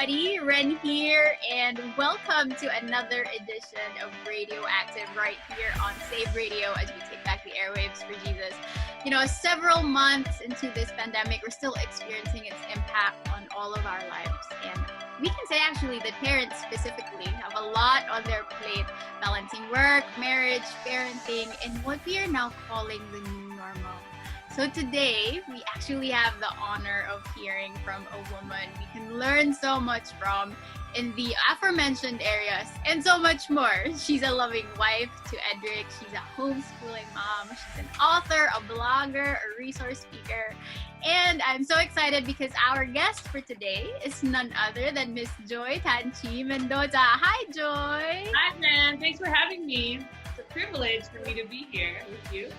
everybody. Ren here, and welcome to another edition of Radioactive right here on Save Radio as we take back the airwaves for Jesus. You know, several months into this pandemic, we're still experiencing its impact on all of our lives. And we can say actually that parents specifically have a lot on their plate, balancing work, marriage, parenting, and what we are now calling the new normal. So today, we actually have the honor of hearing from a woman we can learn so much from in the aforementioned areas and so much more. She's a loving wife to Edric. She's a homeschooling mom. She's an author, a blogger, a resource speaker. And I'm so excited because our guest for today is none other than Miss Joy Tanchi Mendoza. Hi, Joy. Hi, man. Thanks for having me. It's a privilege for me to be here with you.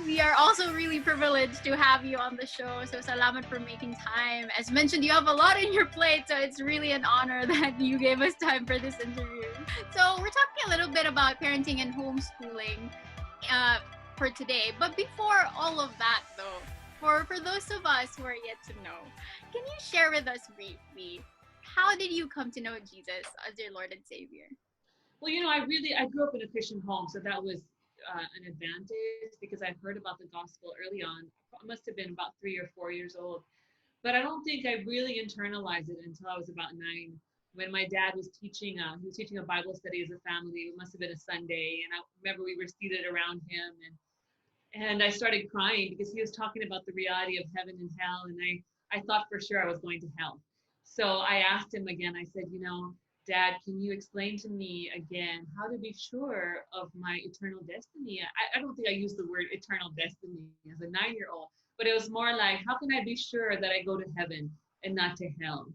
We are also really privileged to have you on the show. So salamat for making time. As mentioned, you have a lot on your plate, so it's really an honor that you gave us time for this interview. So we're talking a little bit about parenting and homeschooling for today. But before all of that, though, for those of us who are yet to know, can you share with us briefly, how did you come to know Jesus as your Lord and Savior? Well, you know, I grew up in a Christian home, so that was an advantage because I heard about the gospel early on. I must have been about 3 or 4 years old, but I don't think I really internalized it until I was about 9, when my dad was teaching. He was teaching a Bible study as a family. It must have been a Sunday, and I remember we were seated around him, and I started crying because he was talking about the reality of heaven and hell, and I thought for sure I was going to hell. So I asked him again. I said, you know, Dad, can you explain to me again how to be sure of my eternal destiny? I don't think I used the word eternal destiny as a 9-year-old, but it was more like, how can I be sure that I go to heaven and not to hell?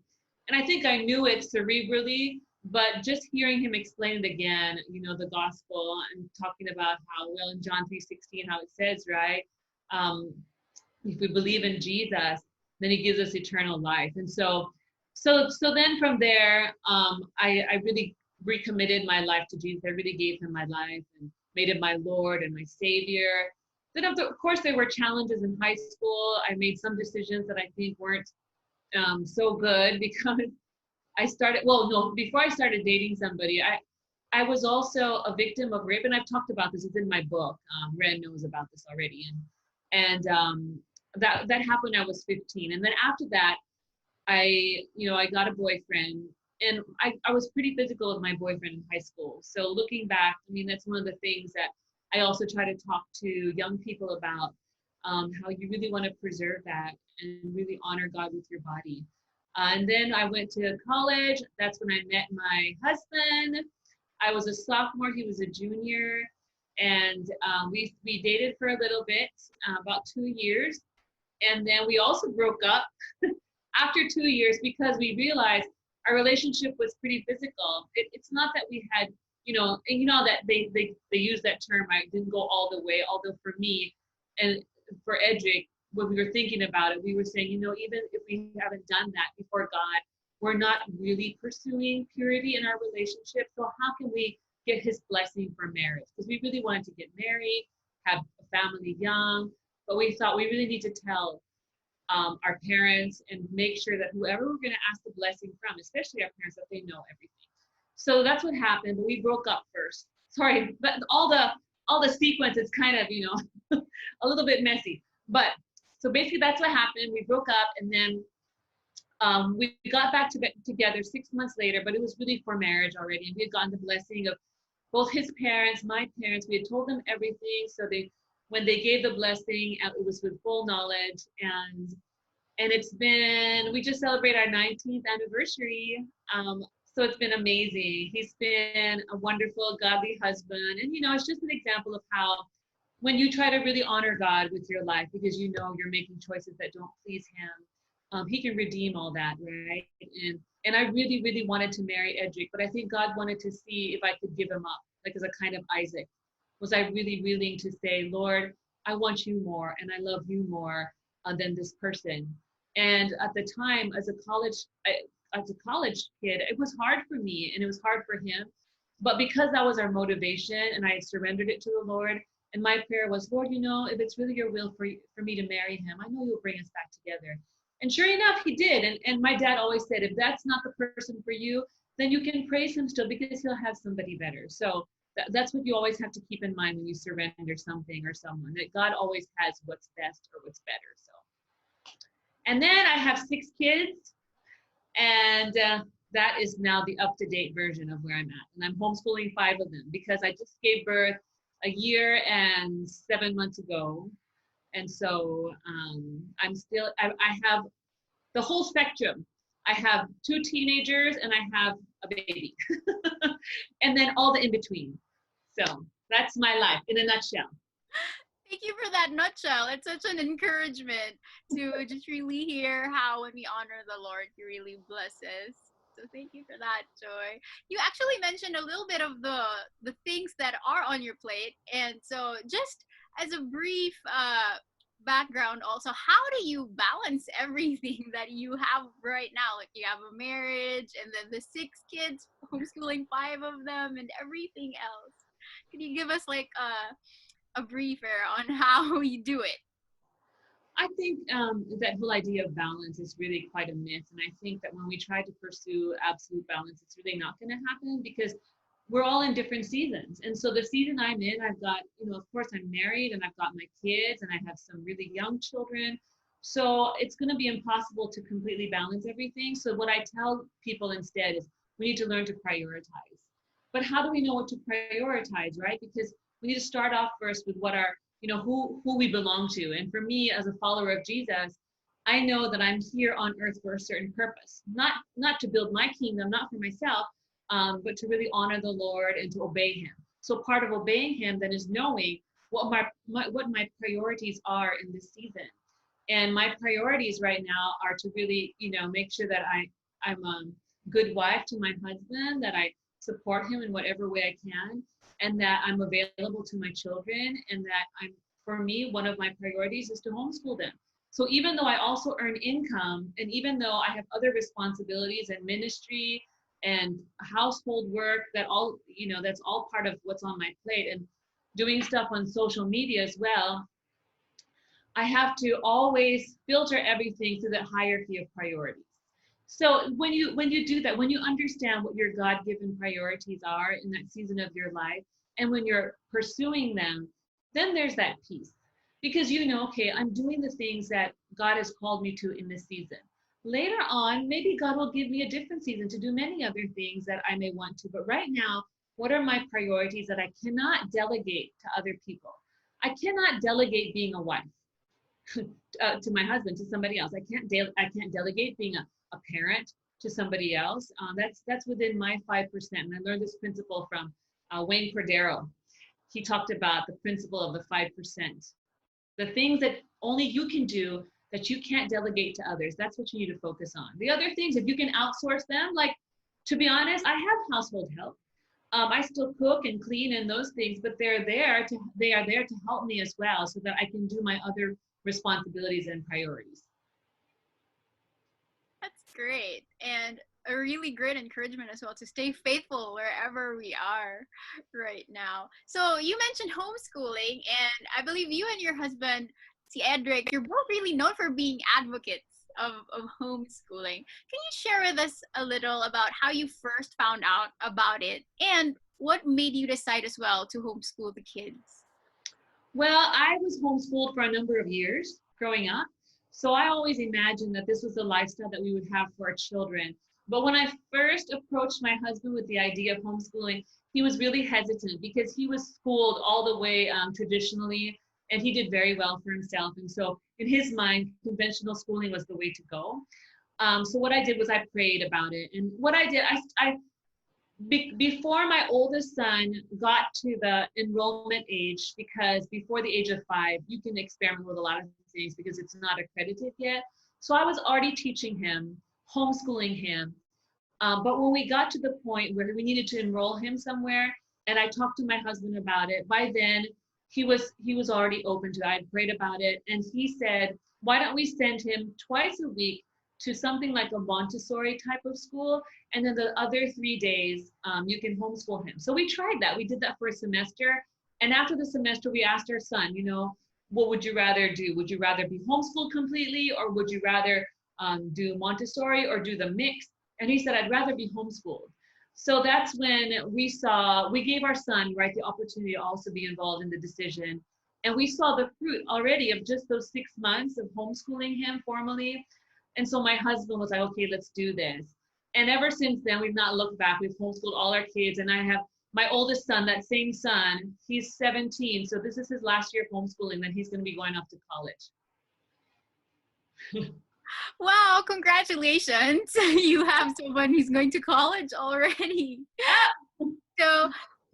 And I think I knew it cerebrally, but just hearing him explain it again, you know, the gospel and talking about how, well, in John 3:16, how it says, right, if we believe in Jesus, then he gives us eternal life. And so then from there, I really recommitted my life to Jesus. I really gave him my life and made him my Lord and my Savior. Then, of course, there were challenges in high school. I made some decisions that I think weren't so good because before I started dating somebody, I was also a victim of rape, and I've talked about this. It's in my book. Ren knows about this already, and that happened when I was 15, and then after that, I got a boyfriend, and I was pretty physical with my boyfriend in high school. So looking back, I mean, that's one of the things that I also try to talk to young people about, how you really want to preserve that and really honor God with your body. And then I went to college. That's when I met my husband. I was a sophomore, he was a junior, and we dated for a little bit, about 2 years, and then we also broke up after 2 years because we realized our relationship was pretty physical. It's not that we had, and you know that they use that term, I didn't go all the way, although for me and for Edric, when we were thinking about it, we were saying, even if we haven't done that before God, we're not really pursuing purity in our relationship. So how can we get his blessing for marriage? Because we really wanted to get married, have a family young, but we thought we really need to tell our parents and make sure that whoever we're going to ask the blessing from, especially our parents, that they know everything. So that's what happened. But we broke up first. Sorry, but all the sequence is kind of, a little bit messy. But so basically that's what happened. We broke up, and then we got back together 6 months later, but it was really for marriage already. And we had gotten the blessing of both his parents, my parents. We had told them everything. So when they gave the blessing, it was with full knowledge, and we just celebrated our 19th anniversary. So it's been amazing. He's been a wonderful, godly husband. And, it's just an example of how when you try to really honor God with your life, because you're making choices that don't please him, he can redeem all that, right? And I really, really wanted to marry Edric, but I think God wanted to see if I could give him up, like as a kind of Isaac. Was I really willing to say, Lord, I want you more, and I love you more than this person? And at the time, as a college kid, it was hard for me, and it was hard for him. But because that was our motivation, and I surrendered it to the Lord, and my prayer was, Lord, if it's really your will for me to marry him, I know you'll bring us back together. And sure enough, he did. And my dad always said, if that's not the person for you, then you can praise him still because he'll have somebody better. So that's what you always have to keep in mind when you surrender something or someone, that God always has what's best or what's better. So, and then I have 6 kids, and that is now the up-to-date version of where I'm at. And I'm homeschooling 5 of them because I just gave birth a year and 7 months ago. And so I'm still, I have the whole spectrum. I have 2 teenagers and I have a baby. And then all the in between. So that's my life in a nutshell. Thank you for that nutshell. It's such an encouragement to just really hear how when we honor the Lord, He really blesses. So thank you for that, Joy. You actually mentioned a little bit of the things that are on your plate, and so just as a brief background, also, how do you balance everything that you have right now? Like you have a marriage, and then the 6 kids, homeschooling 5 of them, and everything else. Can you give us like a briefer on how you do it? I think that whole idea of balance is really quite a myth. And I think that when we try to pursue absolute balance, it's really not going to happen because we're all in different seasons. And so the season I'm in, I've got, of course, I'm married and I've got my kids and I have some really young children. So it's going to be impossible to completely balance everything. So what I tell people instead is we need to learn to prioritize. But how do we know what to prioritize, right? Because we need to start off first with what our who we belong to. And for me, as a follower of Jesus, I know that I'm here on earth for a certain purpose, not to build my kingdom, not for myself, but to really honor the Lord and to obey Him. So part of obeying Him then is knowing what my priorities are in this season. And my priorities right now are to really, make sure that I'm a good wife to my husband, that I support him in whatever way I can, and that I'm available to my children, and that for me, one of my priorities is to homeschool them. So even though I also earn income, and even though I have other responsibilities and ministry and household work, that's all part of what's on my plate, and doing stuff on social media as well, I have to always filter everything through the hierarchy of priorities. So when you do that, when you understand what your God-given priorities are in that season of your life, and when you're pursuing them, then there's that peace. Because okay, I'm doing the things that God has called me to in this season. Later on, maybe God will give me a different season to do many other things that I may want to. But right now, what are my priorities that I cannot delegate to other people? I cannot delegate being a wife to my husband, to somebody else. I can't delegate being a parent to somebody else. That's within my 5%. And I learned this principle from Wayne Cordero. He talked about the principle of the 5%. The things that only you can do that you can't delegate to others, that's what you need to focus on. The other things, if you can outsource them, like, to be honest, I have household help. I still cook and clean and those things, but they are there to help me as well, so that I can do my other responsibilities and priorities. That's great. And a really great encouragement as well to stay faithful wherever we are right now. So you mentioned homeschooling, and I believe you and your husband, si Edric, you're both really known for being advocates of homeschooling. Can you share with us a little about how you first found out about it and what made you decide as well to homeschool the kids? Well, I was homeschooled for a number of years growing up. So I always imagined that this was the lifestyle that we would have for our children. But when I first approached my husband with the idea of homeschooling, he was really hesitant because he was schooled all the way traditionally, and he did very well for himself. And so in his mind, conventional schooling was the way to go. So what I did was I prayed about it. And what I did, before my oldest son got to the enrollment age, because before the age of 5, you can experiment with a lot of things because it's not accredited yet. So I was already teaching him, homeschooling him. But when we got to the point where we needed to enroll him somewhere, and I talked to my husband about it, by then he was already open to it. I prayed about it, and he said, why don't we send him twice a week to something like a Montessori type of school, and then the other 3 days you can homeschool him. So we tried that. We did that for a semester, and after the semester we asked our son, what would you rather do? Would you rather be homeschooled completely, or would you rather do Montessori or do the mix. And he said, I'd rather be homeschooled. So that's when we gave our son, right, the opportunity to also be involved in the decision. And we saw the fruit already of just those 6 months of homeschooling him formally. And so my husband was like, okay, let's do this. And ever since then, we've not looked back. We've homeschooled all our kids. And I have my oldest son, that same son, he's 17. So this is his last year of homeschooling. Then he's going to be going off to college. Wow, congratulations. You have someone who's going to college already. So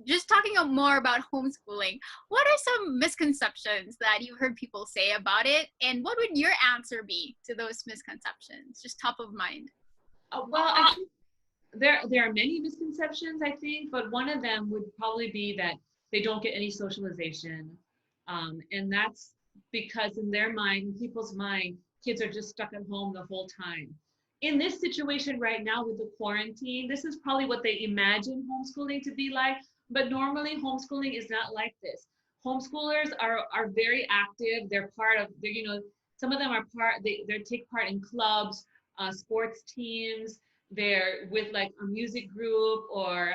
just talking more about homeschooling, what are some misconceptions that you've heard people say about it? And what would your answer be to those misconceptions? Just top of mind. Well, I think there are many misconceptions, I think, but one of them would probably be that they don't get any socialization. And that's because in their mind, people's mind, kids are just stuck at home the whole time. In this situation right now with the quarantine, this is probably what they imagine homeschooling to be like, but normally homeschooling is not like this. Homeschoolers are very active. They're part of, some of them are they take part in clubs, sports teams. They're with like a music group or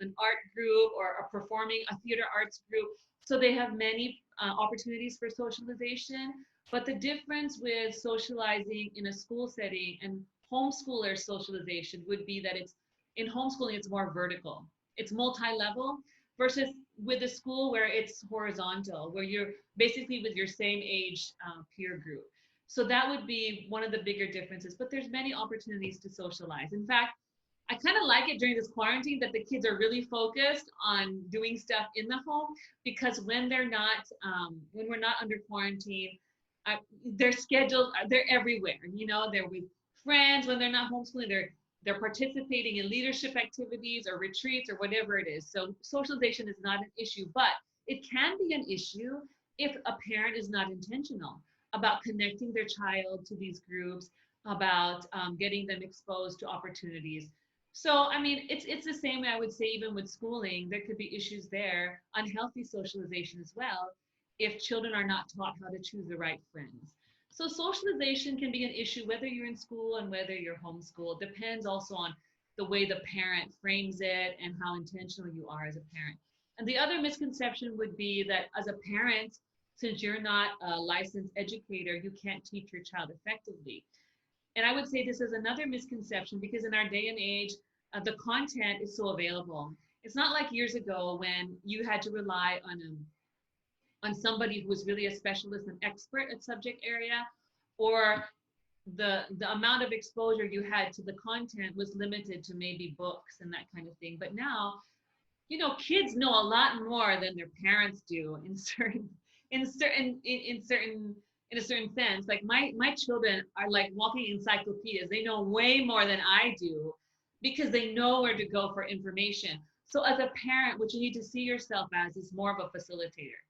an art group or performing a theater arts group. So they have many opportunities for socialization. But the difference with socializing in a school setting and homeschooler socialization would be that in homeschooling, it's more vertical. It's multi-level versus with a school where it's horizontal, where you're basically with your same age peer group. So that would be one of the bigger differences, but there's many opportunities to socialize. In fact, I kind of like it during this quarantine that the kids are really focused on doing stuff in the home, because when we're not under quarantine, their schedules, they're everywhere. They're with friends. When they're not homeschooling, they're participating in leadership activities or retreats or whatever it is. So socialization is not an issue, but it can be an issue if a parent is not intentional about connecting their child to these groups, about getting them exposed to opportunities. So, I mean, it's the same way I would say even with schooling, there could be issues there, unhealthy socialization as well, if children are not taught how to choose the right friends. So socialization can be an issue whether you're in school and whether you're homeschooled. Depends also on the way the parent frames it and how intentional you are as a parent. And the other misconception would be that as a parent, since you're not a licensed educator, you can't teach your child effectively. And I would say this is another misconception because in our day and age, the content is so available. It's not like years ago when you had to rely on somebody who was really a specialist and expert at subject area, or the amount of exposure you had to the content was limited to maybe books and that kind of thing. But now, kids know a lot more than their parents do in a certain sense. Like my children are like walking encyclopedias. They know way more than I do because they know where to go for information. So as a parent, what you need to see yourself as is more of a facilitator,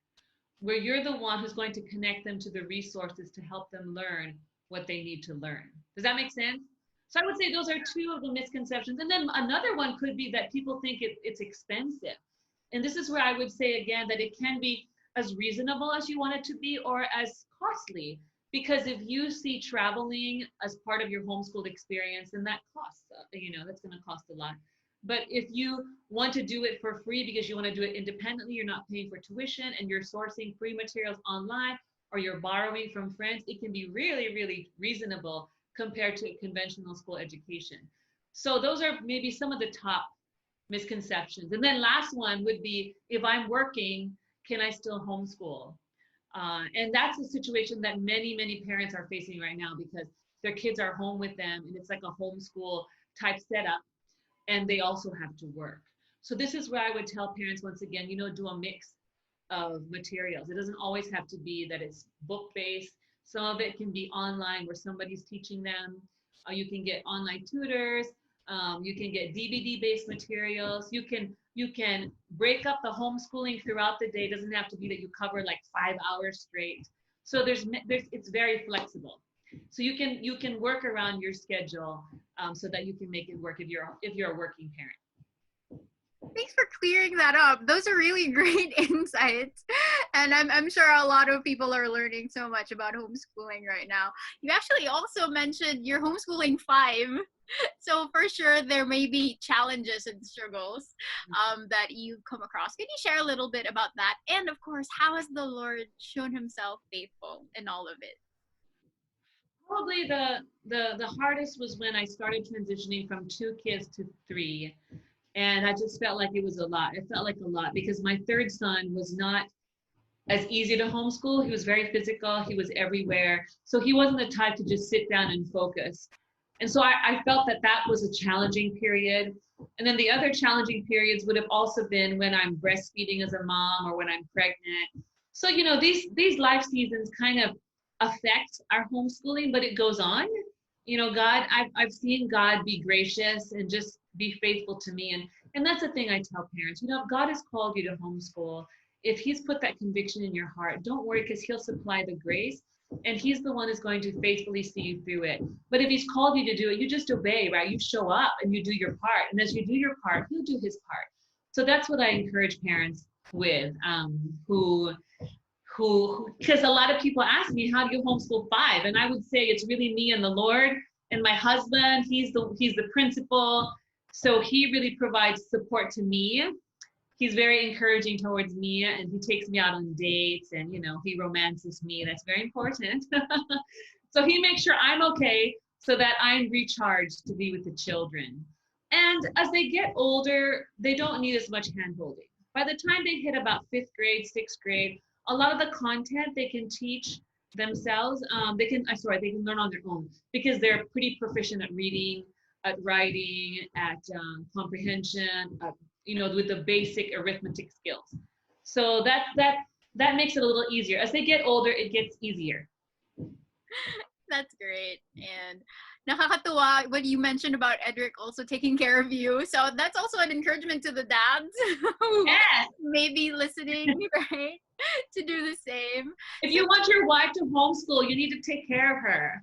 where you're the one who's going to connect them to the resources to help them learn what they need to learn. Does that make sense? So I would say those are two of the misconceptions. And then another one could be that people think it's expensive. And this is where I would say again that it can be as reasonable as you want it to be or as costly. Because if you see traveling as part of your homeschooled experience, then that costs, that's going to cost a lot. But if you want to do it for free because you want to do it independently, you're not paying for tuition and you're sourcing free materials online or you're borrowing from friends, it can be really, really reasonable compared to conventional school education. So those are maybe some of the top misconceptions. And then last one would be, if I'm working, can I still homeschool? And that's a situation that many, many parents are facing right now because their kids are home with them and it's like a homeschool type setup. And they also have to work. So this is where I would tell parents, once again, do a mix of materials. It doesn't always have to be that it's book-based. Some of it can be online where somebody's teaching them. You can get online tutors. You can get DVD-based materials. You can break up the homeschooling throughout the day. It doesn't have to be that you cover like 5 hours straight. So it's very flexible. So you can work around your schedule so that you can make it work if you're a working parent. Thanks for clearing that up. Those are really great insights. And I'm sure a lot of people are learning so much about homeschooling right now. You actually also mentioned you're homeschooling 5. So for sure there may be challenges and struggles that you come across. Can you share a little bit about that? And of course, how has the Lord shown himself faithful in all of it? Probably the hardest was when I started transitioning from 2 kids to 3. And I just felt like it was a lot. It felt like a lot because my third son was not as easy to homeschool. He was very physical. He was everywhere. So he wasn't the type to just sit down and focus. And so I felt that that was a challenging period. And then the other challenging periods would have also been when I'm breastfeeding as a mom or when I'm pregnant. So, these life seasons kind of affect our homeschooling, but it goes on. I've seen God be gracious and just be faithful to me. And that's the thing I tell parents, if God has called you to homeschool, if he's put that conviction in your heart, don't worry because he'll supply the grace and he's the one who's going to faithfully see you through it. But if he's called you to do it, you just obey, right? You show up and you do your part. And as you do your part, he'll do his part. So that's what I encourage parents with, because a lot of people ask me, how do you homeschool 5? And I would say it's really me and the Lord and my husband. He's the principal. So he really provides support to me. He's very encouraging towards me and he takes me out on dates and he romances me. That's very important. So he makes sure I'm okay so that I'm recharged to be with the children. And as they get older, they don't need as much hand holding. By the time they hit about 5th grade, 6th grade, a lot of the content they can teach themselves. They can learn on their own because they're pretty proficient at reading, at writing, at comprehension, with the basic arithmetic skills. So that makes it a little easier. As they get older, it gets easier. That's great. And nakakatuwa what you mentioned about Edric also taking care of you. So that's also an encouragement to the dads who Yes. may be listening, right? To do the same. If you want your wife to homeschool, you need to take care of her.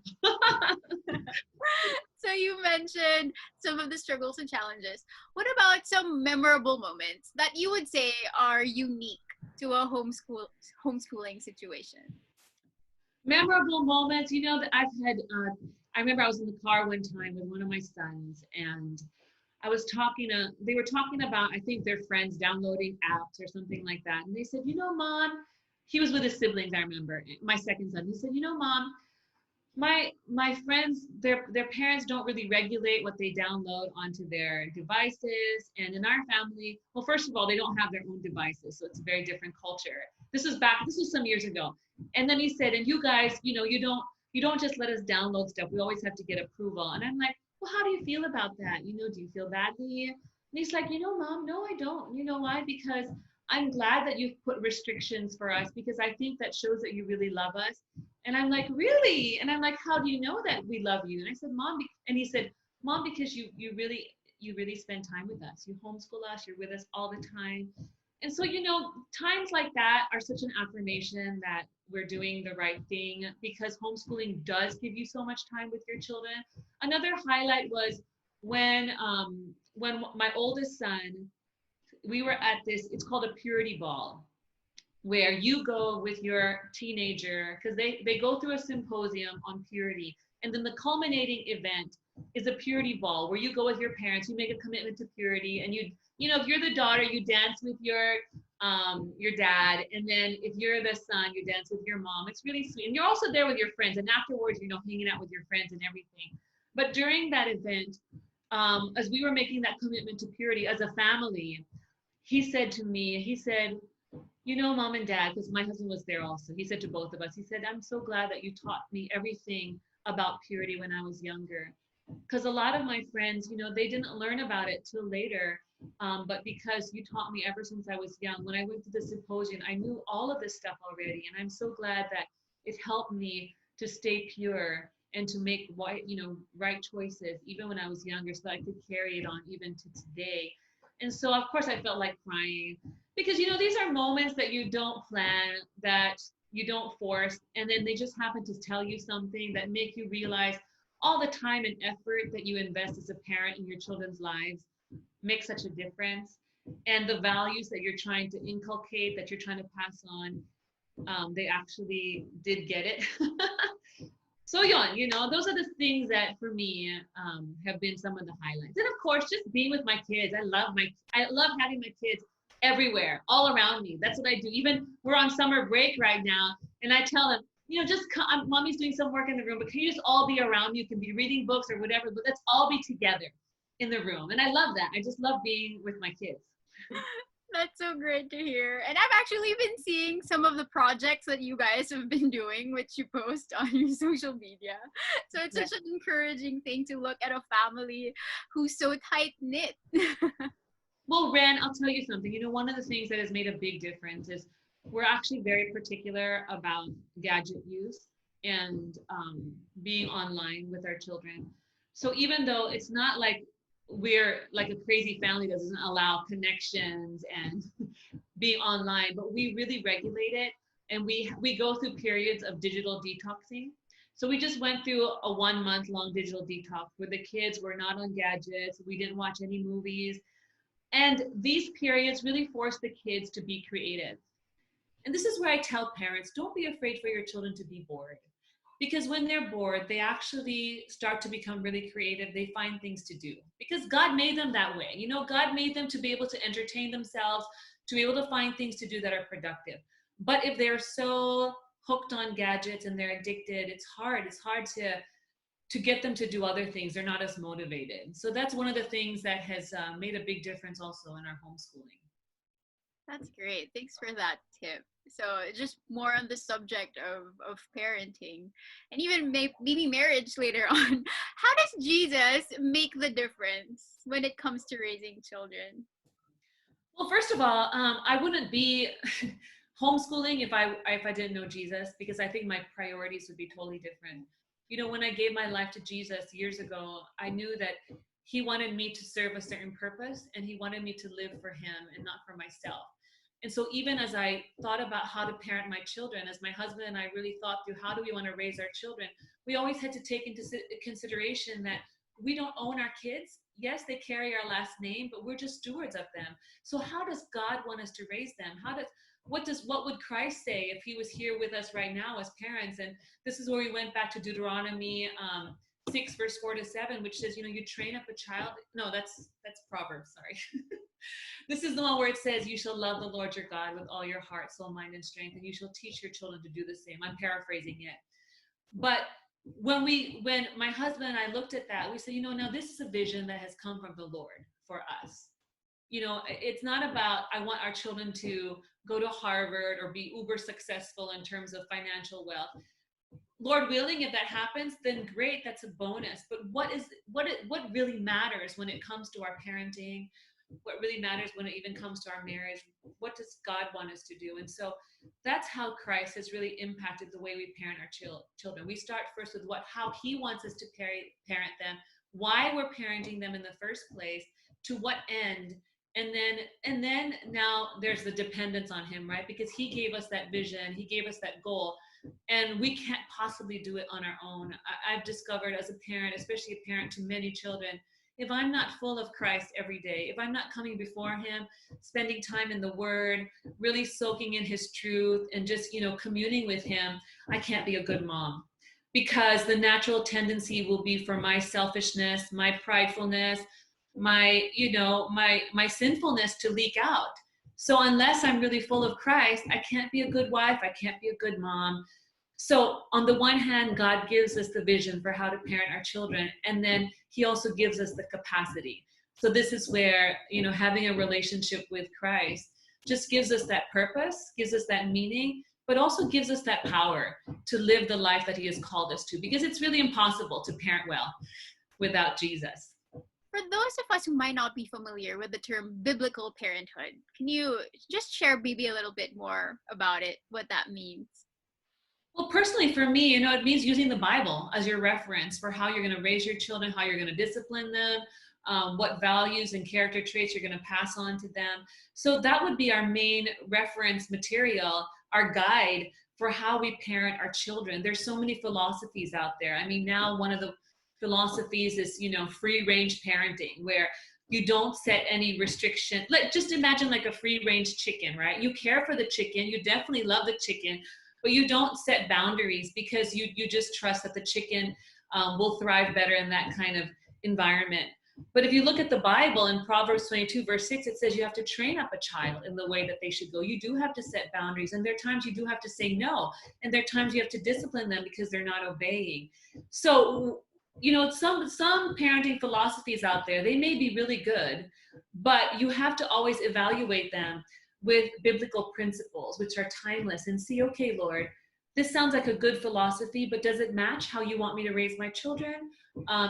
So you mentioned some of the struggles and challenges. What about some memorable moments that you would say are unique to a homeschooling situation? Memorable moments, that I've had. I remember I was in the car one time with one of my sons, and I was they were talking about, I think, their friends downloading apps or something like that. And they said, Mom, he was with his siblings, I remember, my second son. He said, Mom, my friends, their parents don't really regulate what they download onto their devices. And in our family, well, first of all, they don't have their own devices. So it's a very different culture. This was some years ago. And then he said, and you guys, you don't just let us download stuff. We always have to get approval. And I'm like, well, how do you feel about that? Do you feel badly? And he's like, Mom, no, I don't. You know why? Because I'm glad that you've put restrictions for us because I think that shows that you really love us. And I'm like, really? And I'm like, how do you know that we love you? And I said, Mom, and he said, Mom, because you really spend time with us. You homeschool us. You're with us all the time. And so, times like that are such an affirmation that we're doing the right thing because homeschooling does give you so much time with your children. Another highlight was when my oldest son, we were at this, it's called a purity ball, where you go with your teenager because they go through a symposium on purity. And then the culminating event is a purity ball where you go with your parents, you make a commitment to purity, and if you're the daughter, you dance with your dad, and then if you're the son, you dance with your mom. It's really sweet. And you're also there with your friends, and afterwards, hanging out with your friends and everything. But during that event, as we were making that commitment to purity as a family, he said to me, Mom and Dad, because my husband was there also, he said to both of us, he said, I'm so glad that you taught me everything about purity when I was younger. Because a lot of my friends, they didn't learn about it till later. But because you taught me ever since I was young, when I went to the symposium, I knew all of this stuff already. And I'm so glad that it helped me to stay pure and to make right choices, even when I was younger, so that I could carry it on even to today. And so, of course, I felt like crying because, these are moments that you don't plan, that you don't force, and then they just happen to tell you something that make you realize all the time and effort that you invest as a parent in your children's lives makes such a difference. And the values that you're trying to inculcate, that you're trying to pass on, They actually did get it. So yon, those are the things that for me have been some of the highlights. And of course, just being with my kids. I love having my kids everywhere, all around me. That's what I do. Even we're on summer break right now, and I tell them, just come, mommy's doing some work in the room, but can you just all be around me? You can be reading books or whatever, but let's all be together in the room. And I love that. I just love being with my kids. That's so great to hear. And I've actually been seeing some of the projects that you guys have been doing, which you post on your social media. So it's such an encouraging thing to look at a family who's so tight knit. Well, Ren, I'll tell you something. One of the things that has made a big difference is we're actually very particular about gadget use and being online with our children. So even though it's not like we're like a crazy family that doesn't allow connections and being online, but we really regulate it, and we go through periods of digital detoxing. So we just went through a 1 month long digital detox where the kids were not on gadgets. We didn't watch any movies. And these periods really force the kids to be creative. And this is where I tell parents, don't be afraid for your children to be bored. Because when they're bored, they actually start to become really creative. They find things to do because God made them that way. God made them to be able to entertain themselves, to be able to find things to do that are productive. But if they're so hooked on gadgets and they're addicted, it's hard. It's hard to get them to do other things. They're not as motivated. So that's one of the things that has made a big difference also in our homeschooling. That's great. Thanks for that tip. So just more on the subject of parenting and even maybe marriage later on. How does Jesus make the difference when it comes to raising children? Well, first of all, I wouldn't be homeschooling if I didn't know Jesus, because I think my priorities would be totally different. When I gave my life to Jesus years ago, I knew that he wanted me to serve a certain purpose, and he wanted me to live for him and not for myself. And so even as I thought about how to parent my children, as my husband and I really thought through how do we want to raise our children, we always had to take into consideration that we don't own our kids. Yes, they carry our last name, but we're just stewards of them. So how does God want us to raise them? What would Christ say if he was here with us right now as parents? And this is where we went back to Deuteronomy 6 verse 4-7, which says, you train up a child. No, that's Proverbs, sorry. This is the one where it says, you shall love the Lord your God with all your heart, soul, mind, and strength, and you shall teach your children to do the same. I'm paraphrasing it. But when my husband and I looked at that, we said, now this is a vision that has come from the Lord for us. It's not about, I want our children to go to Harvard or be uber successful in terms of financial wealth. Lord willing, if that happens, then great, that's a bonus. But what really matters when it comes to our parenting, what really matters when it even comes to our marriage, what does God want us to do? And so that's how Christ has really impacted the way we parent our children. We start first with how he wants us to parent them, why we're parenting them in the first place, to what end, and then now there's the dependence on him, right? Because he gave us that vision, he gave us that goal, and we can't possibly do it on our own. I've discovered as a parent, especially a parent to many children, if I'm not full of Christ every day, if I'm not coming before him, spending time in the word, really soaking in his truth, and just, communing with him, I can't be a good mom. Because the natural tendency will be for my selfishness, my pridefulness, my sinfulness to leak out. So unless I'm really full of Christ, I can't be a good wife, I can't be a good mom. So on the one hand, God gives us the vision for how to parent our children, and then he also gives us the capacity. So this is where, having a relationship with Christ just gives us that purpose, gives us that meaning, but also gives us that power to live the life that he has called us to, because it's really impossible to parent well without Jesus. For those of us who might not be familiar with the term biblical parenthood, can you just share maybe a little bit more about it, what that means? Well, personally, for me, it means using the Bible as your reference for how you're going to raise your children, how you're going to discipline them, what values and character traits you're going to pass on to them. So that would be our main reference material, our guide for how we parent our children. There's so many philosophies out there. I mean, now one of the philosophies is, free range parenting, where You don't set any restriction. Like, just imagine like a free range chicken, right? You care for the chicken, you definitely love the chicken, but you don't set boundaries because you just trust that the chicken will thrive better in that kind of environment. But if you look at the Bible in Proverbs 22 verse 6, it says you have to train up a child in the way that they should go. You do have to set boundaries, and there are times you do have to say no, and there are times you have to discipline them because they're not obeying. So, you know, some parenting philosophies out there, they may be really good, but you have to always evaluate them with biblical principles, which are timeless, and see, okay, Lord, this sounds like a good philosophy, but does it match how you want me to raise my children?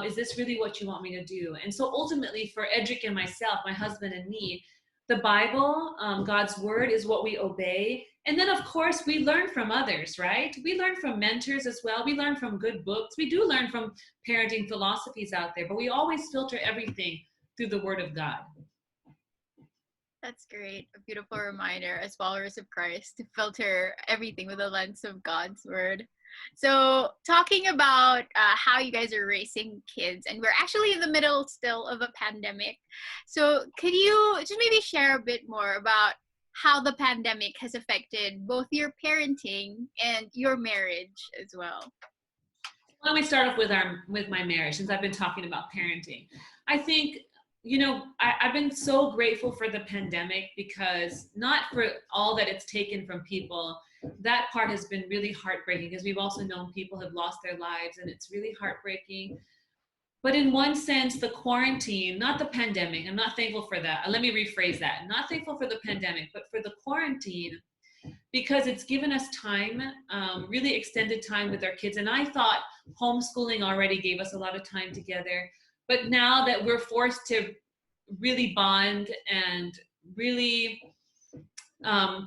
Is this really what you want me to do? And so ultimately, for Edric and myself, my husband and me, the Bible, God's word, is what we obey. And then, of course, we learn from others, right? We learn from mentors as well. We learn from good books. We do learn from parenting philosophies out there, but we always filter everything through the word of God. That's great. A beautiful reminder as followers of Christ to filter everything with the lens of God's word. So talking about how you guys are raising kids, and we're actually in the middle still of a pandemic. So could you just maybe share a bit more about how the pandemic has affected both your parenting and your marriage as well? Let me start off with my marriage, since I've been talking about parenting. I think, you know, I've been so grateful for the pandemic, because not for all that it's taken from people. That part has been really heartbreaking, because we've also known people have lost their lives, and it's really heartbreaking. But in one sense, the quarantine, not the pandemic, I'm not thankful for that. Let me rephrase that. Not thankful for the pandemic, but for the quarantine, because it's given us time, really extended time with our kids. And I thought homeschooling already gave us a lot of time together. But now that we're forced to really bond and really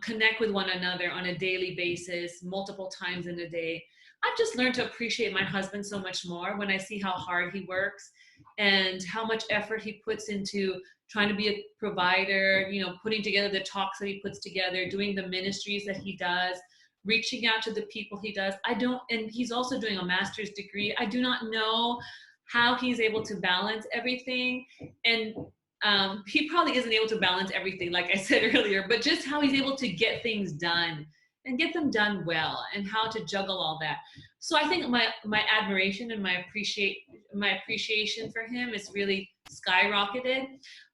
connect with one another on a daily basis, multiple times in a day, I've just learned to appreciate my husband so much more when I see how hard he works and how much effort he puts into trying to be a provider, you know, putting together the talks that he puts together, doing the ministries that he does, reaching out to the people he does. And he's also doing a master's degree. I do not know how he's able to balance everything. And he probably isn't able to balance everything, like I said earlier, but just how he's able to get things done and get them done well, and how to juggle all that. So I think my admiration and my appreciation for him is really skyrocketed.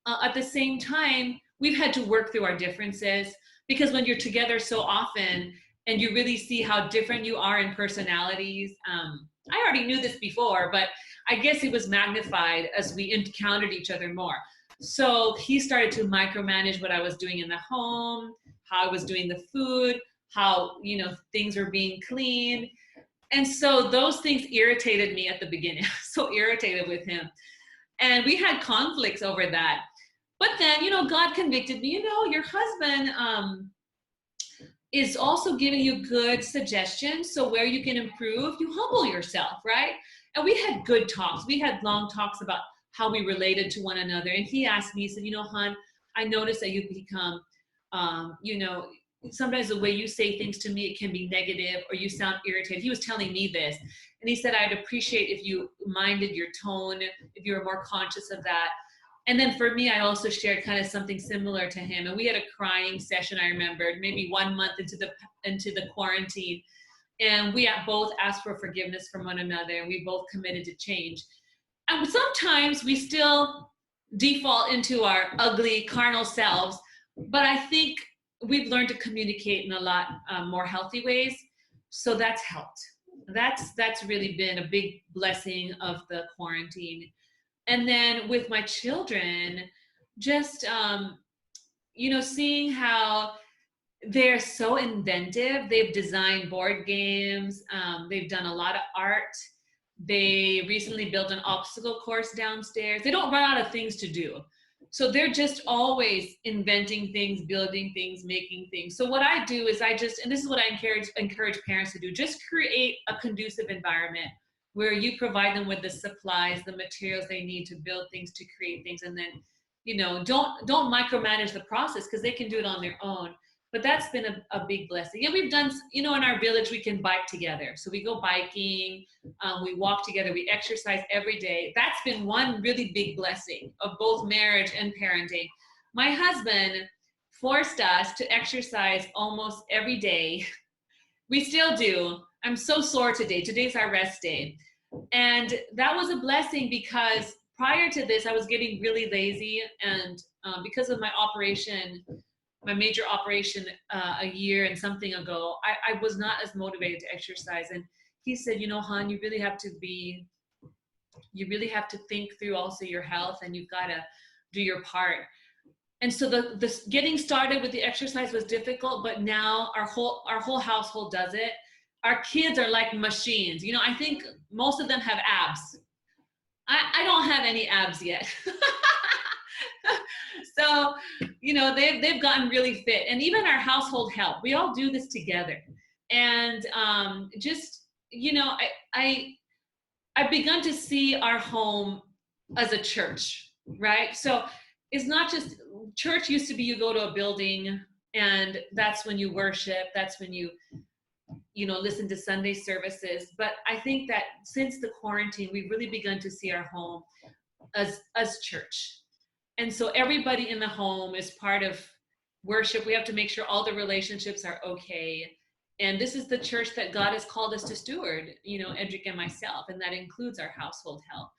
At the same time, we've had to work through our differences, because when you're together so often and you really see how different you are in personalities, I already knew this before, but I guess it was magnified as we encountered each other more. So he started to micromanage what I was doing in the home, how I was doing the food, how, you know, things were being cleaned. And so those things irritated me at the beginning. So irritated with him. And we had conflicts over that. But then, you know, God convicted me, you know, your husband is also giving you good suggestions. So where you can improve, you humble yourself, right? And we had good talks. We had long talks about how we related to one another. And he asked me, he said, you know, hon, I noticed that you've become, you know, sometimes the way you say things to me, it can be negative, or you sound irritated. He was telling me this. And he said, I'd appreciate if you minded your tone, if you were more conscious of that. And then for me, I also shared kind of something similar to him. And we had a crying session, I remembered, maybe 1 month into the quarantine. And we both asked for forgiveness from one another, and we both committed to change. And sometimes we still default into our ugly carnal selves, but I think we've learned to communicate in a lot more healthy ways. So that's helped. That's really been a big blessing of the quarantine. And then with my children, just, you know, seeing how they're so inventive. They've designed board games. They've done a lot of art. They recently built an obstacle course downstairs. They don't run out of things to do. So they're just always inventing things, building things, making things. So what I do is and this is what I encourage parents to do, just create a conducive environment where you provide them with the supplies, the materials they need to build things, to create things. And then, you know, don't micromanage the process, because they can do it on their own. But that's been a big blessing. And we've done, in our village, we can bike together. So we go biking, we walk together, we exercise every day. That's been one really big blessing of both marriage and parenting. My husband forced us to exercise almost every day. We still do. I'm so sore today. Today's our rest day. And that was a blessing because prior to this, I was getting really lazy. And because of my operation, my major operation a year and something ago, I was not as motivated to exercise. And he said, hon, you really have to think through also your health, and you've got to do your part. And so the getting started with the exercise was difficult, but now our whole household does it. Our kids are like machines. I think most of them have abs. I don't have any abs yet. So, they've gotten really fit, and even our household help. We all do this together. And I've begun to see our home as a church, right? So it's not just church. Used to be you go to a building and that's when you worship. That's when you listen to Sunday services. But I think that since the quarantine, we've really begun to see our home as church. And so everybody in the home is part of worship. We have to make sure all the relationships are okay. And this is the church that God has called us to steward, Edric and myself, and that includes our household health.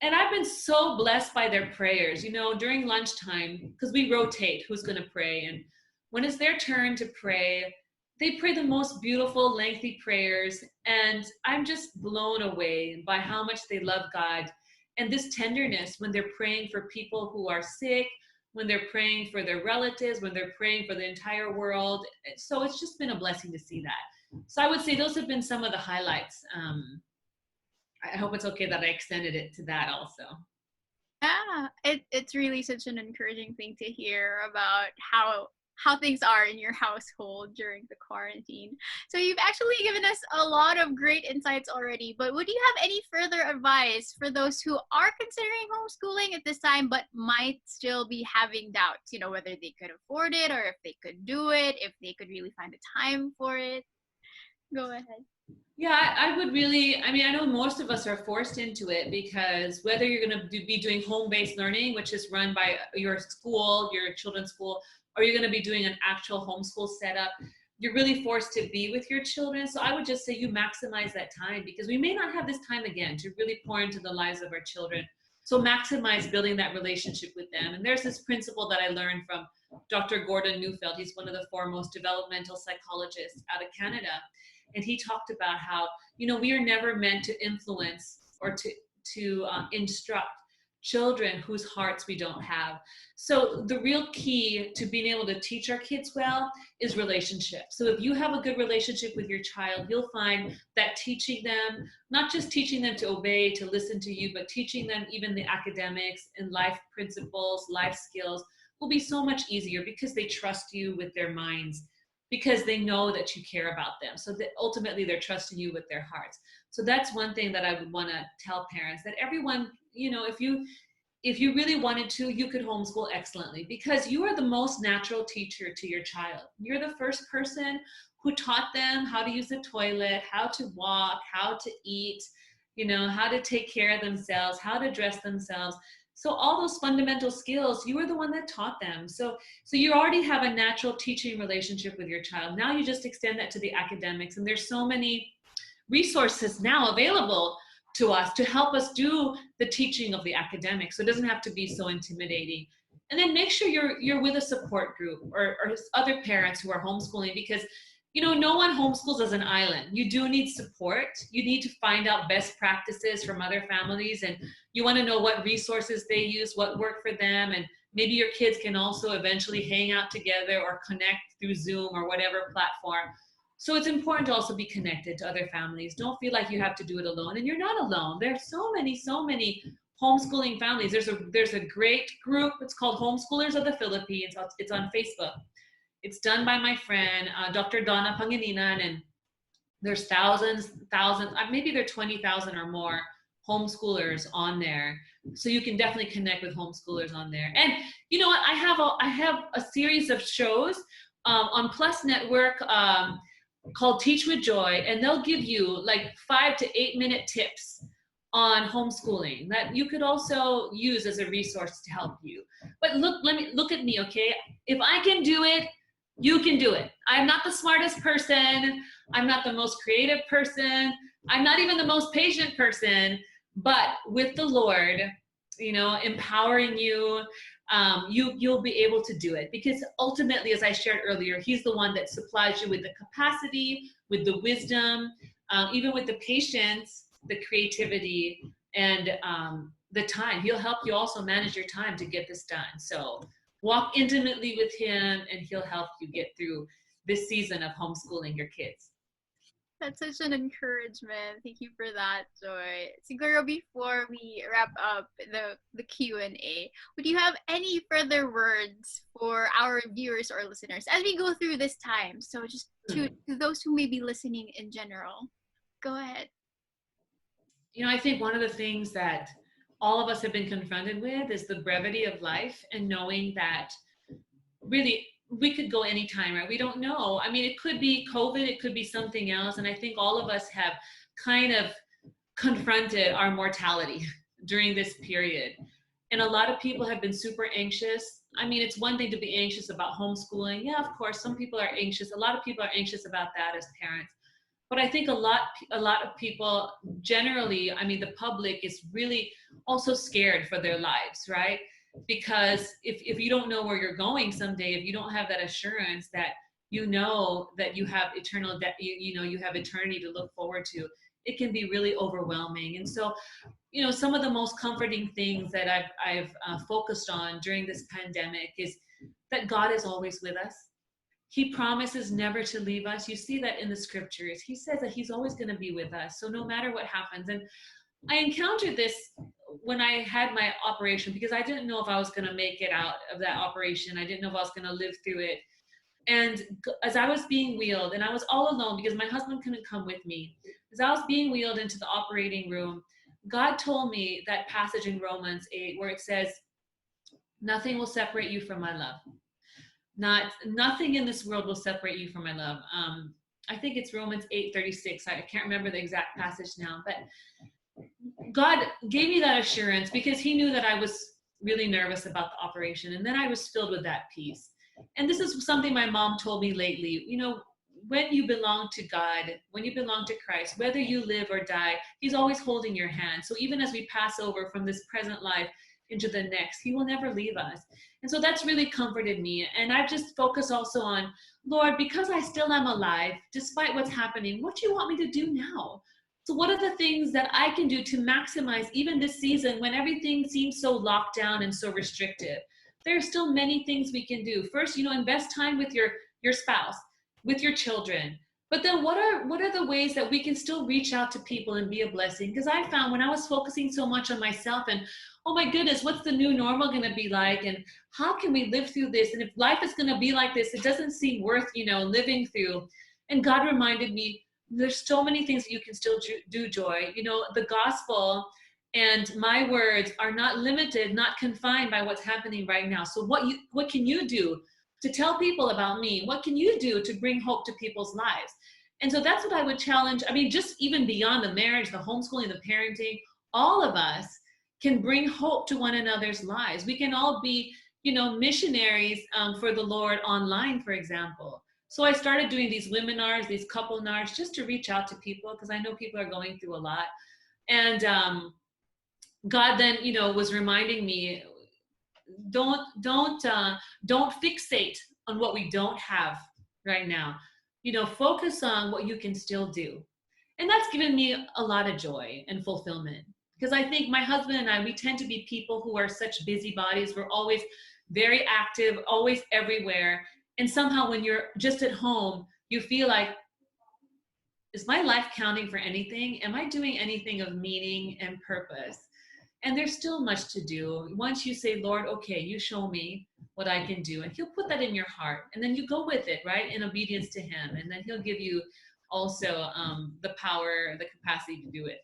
And I've been so blessed by their prayers, during lunchtime, because we rotate who's going to pray. And when it's their turn to pray, they pray the most beautiful, lengthy prayers. And I'm just blown away by how much they love God. And this tenderness when they're praying for people who are sick, when they're praying for their relatives, when they're praying for the entire world. So it's just been a blessing to see that. So I would say those have been some of the highlights. I hope it's okay that I extended it to that also. Yeah, it's really such an encouraging thing to hear about how things are in your household during the quarantine. So you've actually given us a lot of great insights already, but would you have any further advice for those who are considering homeschooling at this time but might still be having doubts, whether they could afford it or if they could do it, if they could really find the time for it? Go ahead. Yeah, I would really, I know most of us are forced into it because whether you're going to be doing home-based learning, which is run by your school, your children's school, or you're going to be doing an actual homeschool setup, you're really forced to be with your children. So I would just say you maximize that time because we may not have this time again to really pour into the lives of our children. So maximize building that relationship with them. And there's this principle that I learned from Dr. Gordon Neufeld. He's one of the foremost developmental psychologists out of Canada. And he talked about how, we are never meant to influence or to instruct children whose hearts we don't have. So the real key to being able to teach our kids well is relationship. So if you have a good relationship with your child, you'll find that teaching them, not just teaching them to obey, to listen to you, but teaching them even the academics and life principles, life skills will be so much easier because they trust you with their minds, because they know that you care about them. So that ultimately they're trusting you with their hearts. So that's one thing that I would want to tell parents, that everyone, if you really wanted to, you could homeschool excellently because you are the most natural teacher to your child. You're the first person who taught them how to use the toilet, how to walk, how to eat, how to take care of themselves, how to dress themselves. So all those fundamental skills, you were the one that taught them. So you already have a natural teaching relationship with your child. Now you just extend that to the academics. And there's so many resources now available to us to help us do the teaching of the academics. So it doesn't have to be so intimidating. And then make sure you're with a support group or other parents who are homeschooling, because no one homeschools as an island. You do need support. You need to find out best practices from other families, and you want to know what resources they use, what work for them, and maybe your kids can also eventually hang out together or connect through Zoom or whatever platform. So it's important to also be connected to other families. Don't feel like you have to do it alone, and you're not alone. There's so many homeschooling families. There's a great group. It's called Homeschoolers of the Philippines. It's on Facebook. It's done by my friend, Dr. Donna Pangilinan, and there's thousands, maybe there are 20,000 or more homeschoolers on there. So you can definitely connect with homeschoolers on there. And you know what? I have a series of shows on Plus Network called Teach with Joy, and they'll give you like 5 to 8 minute tips on homeschooling that you could also use as a resource to help you. But look at me, okay? If I can do it, you can do it. I'm not the smartest person. I'm not the most creative person. I'm not even the most patient person, but with the Lord, empowering you, you'll be able to do it, because ultimately, as I shared earlier, he's the one that supplies you with the capacity, with the wisdom, even with the patience, the creativity, and the time. He'll help you also manage your time to get this done. So walk intimately with him, and he'll help you get through this season of homeschooling your kids. That's such an encouragement. Thank you for that, Joy. Siguro before we wrap up the Q&A, would you have any further words for our viewers or listeners as we go through this time? So just to those who may be listening in general, go ahead. I think one of the things that all of us have been confronted with is the brevity of life, and knowing that really we could go anytime, right? We don't know. I mean, it could be COVID, it could be something else. And I think all of us have kind of confronted our mortality during this period. And a lot of people have been super anxious. I mean, it's one thing to be anxious about homeschooling. Yeah, of course, some people are anxious. A lot of people are anxious about that as parents. But I think a lot of people generally, I mean, the public is really also scared for their lives, right? Because if you don't know where you're going someday, if you don't have that assurance that that you have eternal, that you have eternity to look forward to, it can be really overwhelming. And so, some of the most comforting things that I've focused on during this pandemic is that God is always with us. He promises never to leave us. You see that in the scriptures. He says that he's always going to be with us. So no matter what happens. And I encountered this when I had my operation, because I didn't know if I was going to make it out of that operation. I didn't know if I was going to live through it. And as I was being wheeled, and I was all alone because my husband couldn't come with me, as I was being wheeled into the operating room, God told me that passage in Romans 8 where it says, nothing will separate you from my love. Nothing in this world will separate you from my love. I think it's Romans 8:36. I can't remember the exact passage now, but God gave me that assurance because he knew that I was really nervous about the operation. And then I was filled with that peace. And this is something my mom told me lately. When you belong to God, when you belong to Christ, whether you live or die, he's always holding your hand. So even as we pass over from this present life into the next, he will never leave us. And so that's really comforted me. And I've just focused also on, Lord, because I still am alive, despite what's happening, what do you want me to do now? So what are the things that I can do to maximize even this season when everything seems so locked down and so restrictive? There are still many things we can do. First, invest time with your spouse, with your children. But then what are the ways that we can still reach out to people and be a blessing? Because I found when I was focusing so much on myself and, oh my goodness, what's the new normal going to be like? And how can we live through this? And if life is going to be like this, it doesn't seem worth, living through. And God reminded me, there's so many things that you can still do, Joy. The gospel and my words are not limited, not confined by what's happening right now. So what can you do to tell people about me? What can you do to bring hope to people's lives? And so that's what I would challenge. I mean, just even beyond the marriage, the homeschooling, the parenting, all of us can bring hope to one another's lives. We can all be, missionaries for the Lord online, for example. So I started doing these webinars, these couple-nars, just to reach out to people because I know people are going through a lot. And God then, was reminding me, don't fixate on what we don't have right now. Focus on what you can still do. And that's given me a lot of joy and fulfillment. Because I think my husband and I, we tend to be people who are such busybodies. We're always very active, always everywhere. And somehow when you're just at home, you feel like, is my life counting for anything? Am I doing anything of meaning and purpose? And there's still much to do. Once you say, Lord, okay, you show me what I can do. And he'll put that in your heart. And then you go with it, right? In obedience to him. And then he'll give you also the power, the capacity to do it.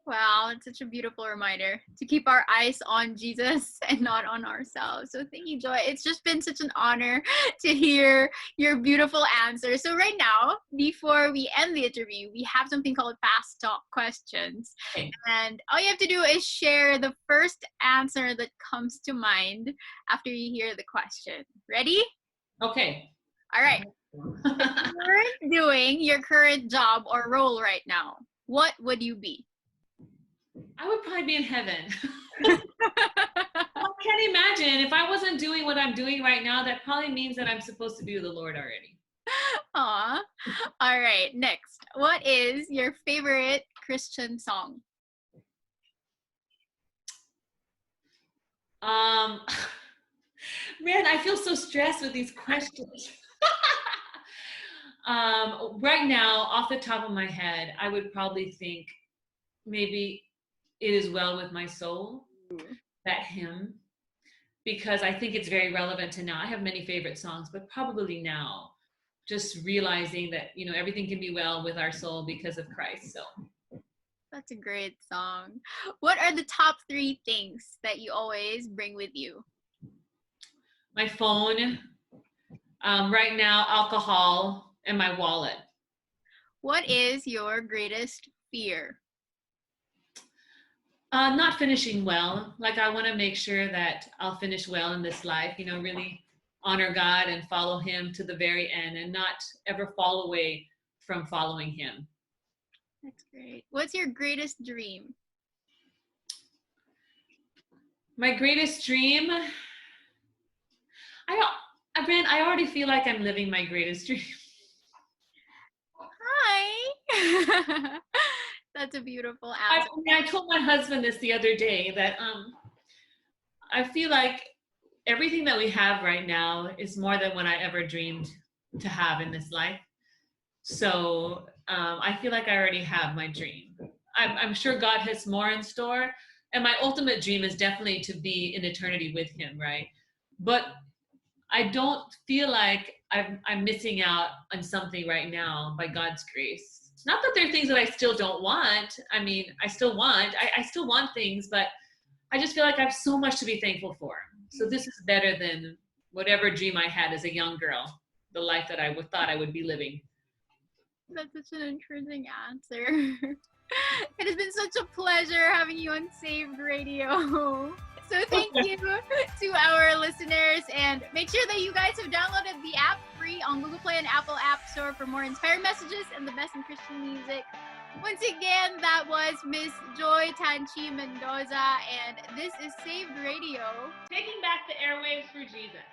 Wow, it's such a beautiful reminder to keep our eyes on Jesus and not on ourselves. So thank you, Joy. It's just been such an honor to hear your beautiful answer. So right now, before we end the interview, we have something called Fast Talk Questions. Okay. And all you have to do is share the first answer that comes to mind after you hear the question. Ready? Okay. All right. If you weren't doing your current job or role right now, what would you be? I would probably be in heaven. I can't imagine if I wasn't doing what I'm doing right now. That probably means that I'm supposed to be with the Lord already. Aw. All right, next. What is your favorite Christian song? Man, I feel so stressed with these questions. Right now, off the top of my head, I would probably think maybe "It Is Well with My Soul," that hymn, because I think it's very relevant to now. I have many favorite songs, but probably now, just realizing that, you know, everything can be well with our soul because of Christ. So That's a great song. What are the top 3 things that you always bring with you? my phone, right now, alcohol, and my wallet. What is your greatest fear? Not finishing well. Like, I want to make sure that I'll finish well in this life, you know, really honor God and follow Him to the very end and not ever fall away from following Him. That's great. What's your greatest dream? My greatest dream, I already feel like I'm living my greatest dream. Hi. That's a beautiful answer. I told my husband this the other day that I feel like everything that we have right now is more than what I ever dreamed to have in this life. So I feel like I already have my dream. I'm sure God has more in store. And my ultimate dream is definitely to be in eternity with Him, right? But I don't feel like I'm missing out on something right now by God's grace. It's not that there are things that I still don't want. I mean, I still want things, but I just feel like I have so much to be thankful for. So this is better than whatever dream I had as a young girl, the life that I thought I would be living. That's such an interesting answer. It has been such a pleasure having you on Saved Radio. So thank you to our listeners, and make sure that you guys have downloaded the app free on Google Play and Apple App Store for more inspiring messages and the best in Christian music. Once again, that was Miss Joy Tanchi Mendoza, and this is Saved Radio, Taking back the airwaves for Jesus.